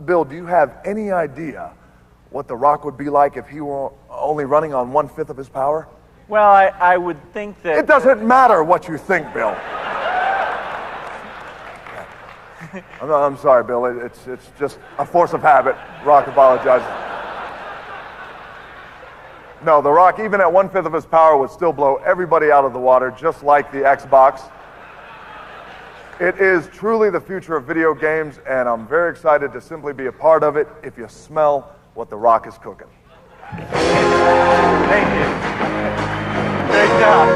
Bill, do you have any idea what The Rock would be like if he were only running on 1/5 of his power? Well, I would think that... It doesn't matter what you think, Bill. I'm sorry, Bill. It's just a force of habit. Rock apologizes. No, The Rock, even at 1/5 of his power, would still blow everybody out of the water, just like the Xbox. It is truly the future of video games, and I'm very excited to simply be a part of it if you smell what The Rock is cooking. Thank you. Great job.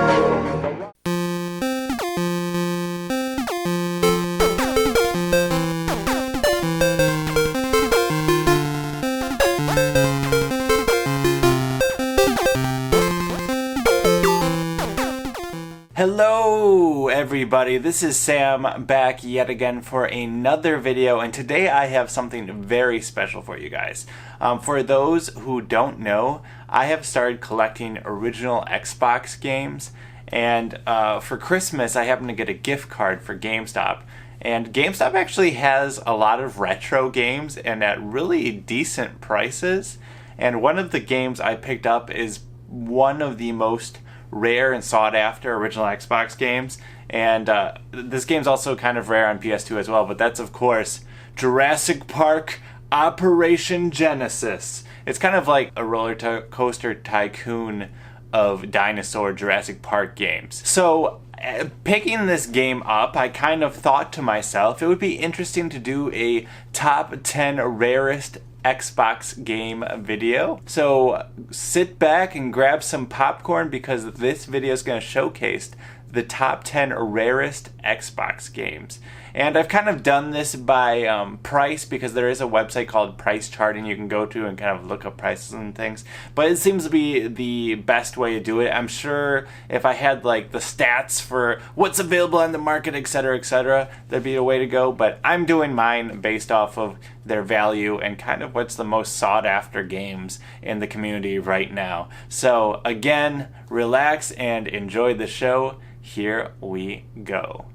Hello everybody, this is Sam back yet again for another video, and today I have something very special for you guys. For those who don't know, I have started collecting original Xbox games, and for Christmas I happened to get a gift card for GameStop. And GameStop actually has a lot of retro games and at really decent prices. And one of the games I picked up is one of the most rare and sought after original Xbox games, and this game's also kind of rare on PS2 as well, but that's of course Jurassic Park Operation Genesis. It's kind of like a roller coaster tycoon of dinosaur Jurassic Park games. So picking this game up, I kind of thought to myself it would be interesting to do a top 10 rarest Xbox game video. So sit back and grab some popcorn because this video is going to showcase the top 10 rarest Xbox games. And I've kind of done this by price because there is a website called Price Charting you can go to and kind of look up prices and things. But it seems to be the best way to do it. I'm sure if I had like the stats for what's available on the market, etc., that'd be a way to go. But I'm doing mine based off of their value and kind of what's the most sought after games in the community right now. So again, relax and enjoy the show. Here we go.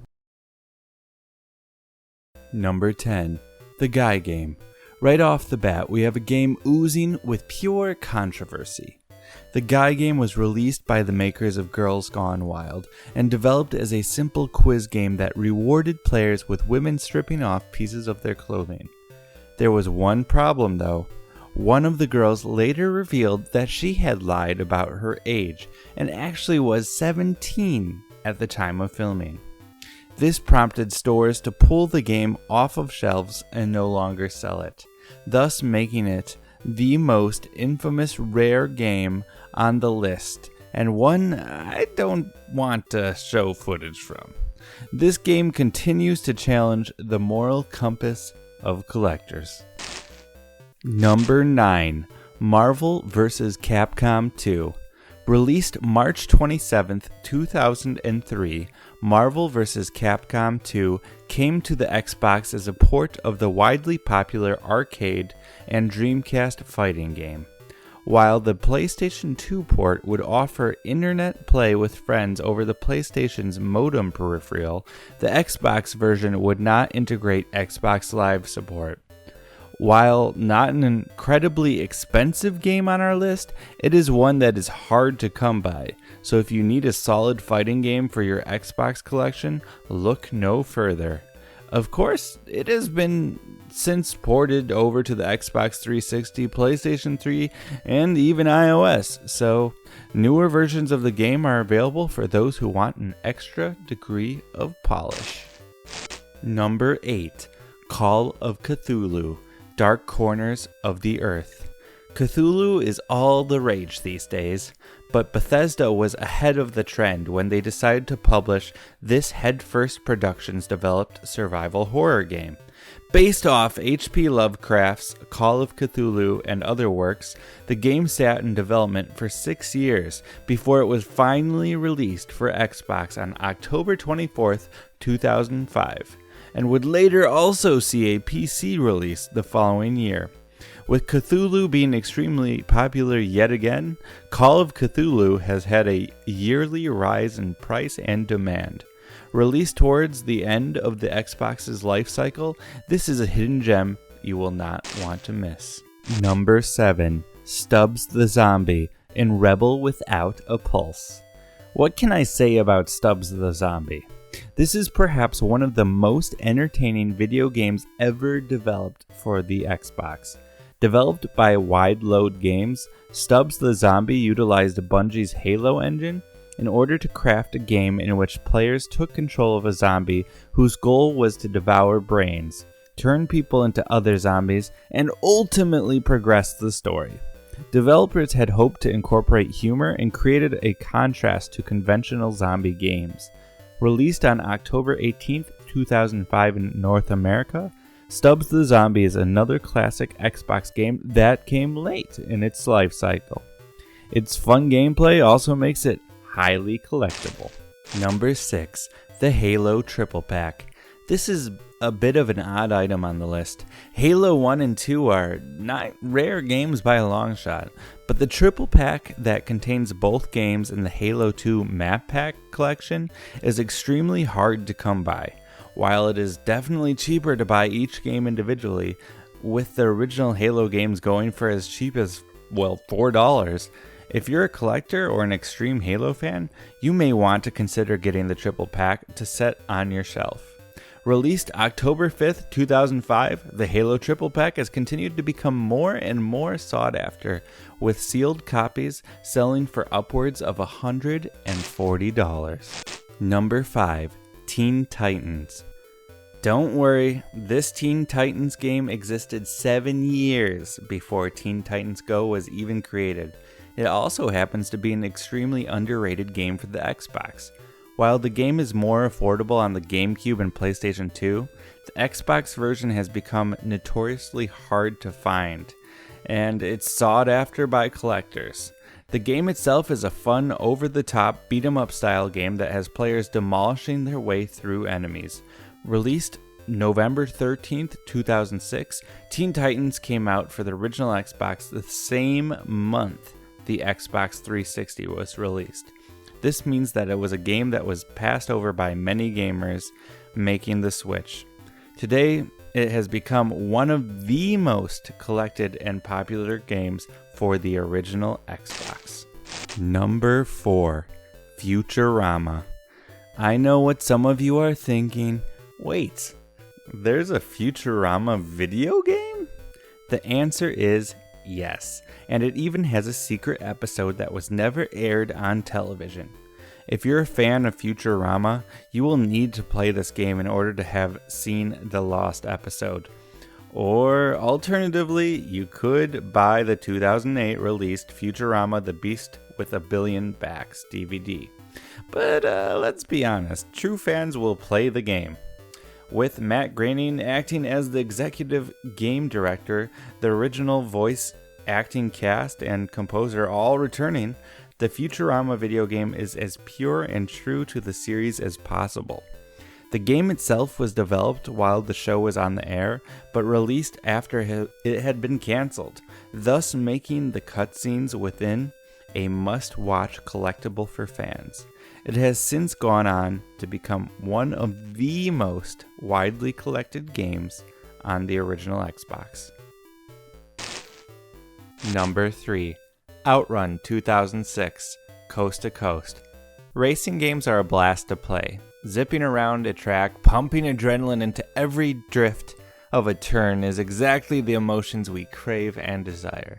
Number 10, The Guy Game. Right off the bat, we have a game oozing with pure controversy. The Guy Game was released by the makers of Girls Gone Wild and developed as a simple quiz game that rewarded players with women stripping off pieces of their clothing. There was one problem though. One of the girls later revealed that she had lied about her age and actually was 17 at the time of filming. This prompted stores to pull the game off of shelves and no longer sell it, thus making it the most infamous rare game on the list, and one I don't want to show footage from. This game continues to challenge the moral compass of collectors. Number 9, Marvel vs. Capcom 2. Released March 27th, 2003, Marvel vs. Capcom 2 came to the Xbox as a port of the widely popular arcade and Dreamcast fighting game. While the PlayStation 2 port would offer internet play with friends over the PlayStation's modem peripheral, the Xbox version would not integrate Xbox Live support. While not an incredibly expensive game on our list, it is one that is hard to come by, so if you need a solid fighting game for your Xbox collection, look no further. Of course, it has been since ported over to the Xbox 360, PlayStation 3, and even iOS, so newer versions of the game are available for those who want an extra degree of polish. Number 8, Call of Cthulhu. Dark Corners of the Earth. Cthulhu is all the rage these days, but Bethesda was ahead of the trend when they decided to publish this Headfirst Productions developed survival horror game. Based off H.P. Lovecraft's Call of Cthulhu and other works, the game sat in development for 6 years before it was finally released for Xbox on October 24th, 2005. And would later also see a PC release the following year. With Cthulhu being extremely popular yet again, Call of Cthulhu has had a yearly rise in price and demand. Released towards the end of the Xbox's life cycle, this is a hidden gem you will not want to miss. Number 7. Stubbs the Zombie in Rebel Without a Pulse. What can I say about Stubbs the Zombie? This is perhaps one of the most entertaining video games ever developed for the Xbox. Developed by Wide Load Games, Stubbs the Zombie utilized Bungie's Halo engine in order to craft a game in which players took control of a zombie whose goal was to devour brains, turn people into other zombies, and ultimately progress the story. Developers had hoped to incorporate humor and created a contrast to conventional zombie games. Released on October 18, 2005 in North America, Stubbs the Zombie is another classic Xbox game that came late in its life cycle. Its fun gameplay also makes it highly collectible. Number 6. The Halo Triple Pack. This is a bit of an odd item on the list. Halo 1 and 2 are not rare games by a long shot, but the triple pack that contains both games in the Halo 2 map pack collection is extremely hard to come by. While it is definitely cheaper to buy each game individually, with the original Halo games going for as cheap as, well, $4, if you're a collector or an extreme Halo fan, you may want to consider getting the triple pack to set on your shelf. Released October 5th, 2005, the Halo Triple Pack has continued to become more and more sought after, with sealed copies selling for upwards of $140. Number 5. Teen Titans. Don't worry, this Teen Titans game existed 7 years before Teen Titans Go was even created. It also happens to be an extremely underrated game for the Xbox. While the game is more affordable on the GameCube and PlayStation 2, the Xbox version has become notoriously hard to find, and it's sought after by collectors. The game itself is a fun, over-the-top, beat-em-up style game that has players demolishing their way through enemies. Released November 13th, 2006, Teen Titans came out for the original Xbox the same month the Xbox 360 was released. This means that it was a game that was passed over by many gamers making the switch. Today, it has become one of the most collected and popular games for the original Xbox. Number 4. Futurama. I know what some of you are thinking. Wait, there's a Futurama video game? The answer is yes, and it even has a secret episode that was never aired on television. If you're a fan of Futurama, you will need to play this game in order to have seen the lost episode. Or alternatively, you could buy the 2008 released Futurama The Beast with a Billion Backs DVD. But let's be honest, true fans will play the game. With Matt Groening acting as the executive game director, the original voice acting cast and composer all returning, the Futurama video game is as pure and true to the series as possible. The game itself was developed while the show was on the air, but released after it had been cancelled, thus making the cutscenes within a must-watch collectible for fans. It has since gone on to become one of the most widely collected games on the original Xbox. Number 3. Outrun 2006, Coast to Coast. Racing games are a blast to play. Zipping around a track, pumping adrenaline into every drift of a turn is exactly the emotions we crave and desire.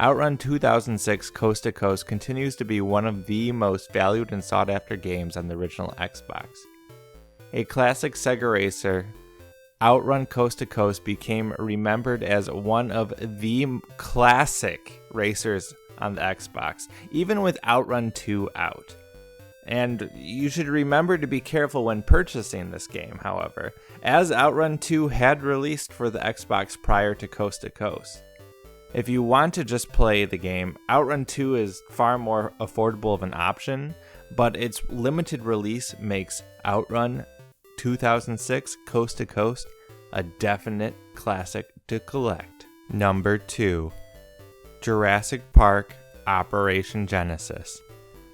Outrun 2006 Coast to Coast continues to be one of the most valued and sought after games on the original Xbox. A classic Sega racer, Outrun Coast to Coast became remembered as one of the classic racers on the Xbox, even with Outrun 2 out. And you should remember to be careful when purchasing this game, however, as Outrun 2 had released for the Xbox prior to Coast to Coast. If you want to just play the game, Outrun 2 is far more affordable of an option, but its limited release makes Outrun 2006 Coast to Coast a definite classic to collect. Number 2. Jurassic Park Operation Genesis.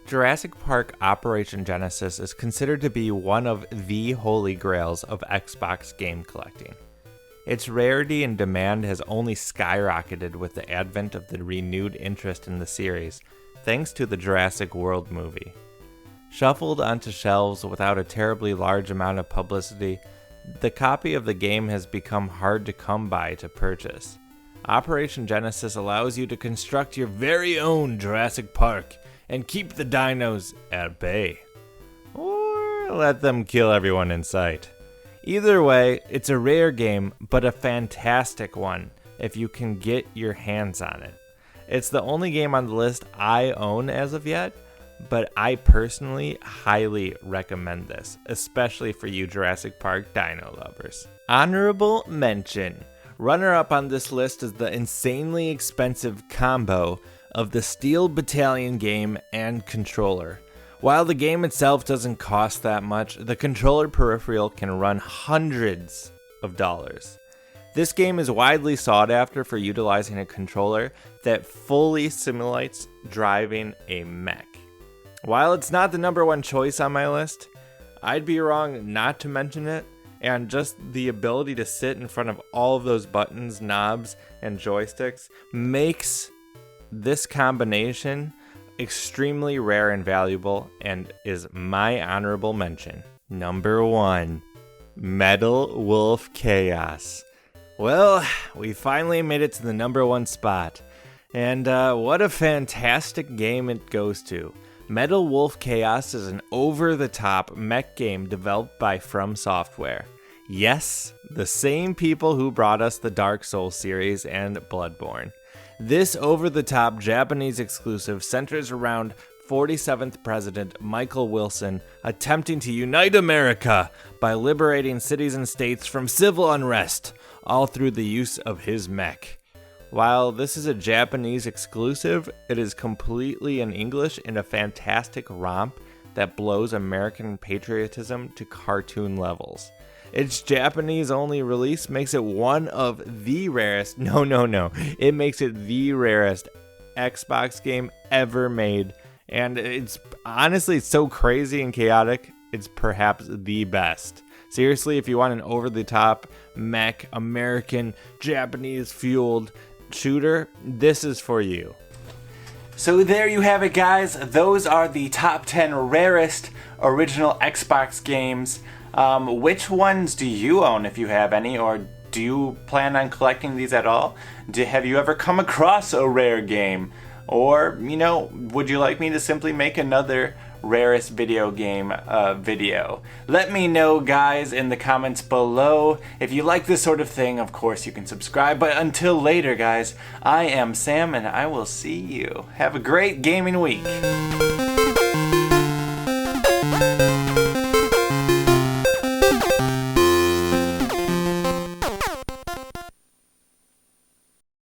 Jurassic Park Operation Genesis is considered to be one of the holy grails of Xbox game collecting. Its rarity and demand has only skyrocketed with the advent of the renewed interest in the series, thanks to the Jurassic World movie. Shuffled onto shelves without a terribly large amount of publicity, the copy of the game has become hard to come by to purchase. Operation Genesis allows you to construct your very own Jurassic Park and keep the dinos at bay. Or let them kill everyone in sight. Either way, it's a rare game, but a fantastic one if you can get your hands on it. It's the only game on the list I own as of yet, but I personally highly recommend this, especially for you Jurassic Park dino lovers. Honorable mention. Runner-up on this list is the insanely expensive combo of the Steel Battalion game and controller. While the game itself doesn't cost that much, the controller peripheral can run hundreds of dollars. This game is widely sought after for utilizing a controller that fully simulates driving a mech. While it's not the number one choice on my list, I'd be wrong not to mention it, and just the ability to sit in front of all of those buttons, knobs, and joysticks makes this combination extremely rare and valuable, and is my honorable mention. Number 1, Metal Wolf Chaos. Well, we finally made it to the number 1 spot, and what a fantastic game it goes to. Metal Wolf Chaos is an over-the-top mech game developed by From Software. Yes, the same people who brought us the Dark Souls series and Bloodborne. This over-the-top Japanese exclusive centers around 47th President Michael Wilson attempting to unite America by liberating cities and states from civil unrest, all through the use of his mech. While this is a Japanese exclusive, it is completely in English in a fantastic romp that blows American patriotism to cartoon levels. Its Japanese-only release makes it one of the rarest, it makes it the rarest Xbox game ever made, and it's so crazy and chaotic, it's perhaps the best. Seriously, if you want an over-the-top mech, American, Japanese-fueled shooter, this is for you. So there you have it, guys. Those are the top 10 rarest original Xbox games. Which ones do you own, if you have any, or do you plan on collecting these at all? Have you ever come across a rare game? Or, would you like me to simply make another rarest video game video? Let me know, guys, in the comments below. If you like this sort of thing, of course you can subscribe. But until later, guys, I am Sam, and I will see you. Have a great gaming week.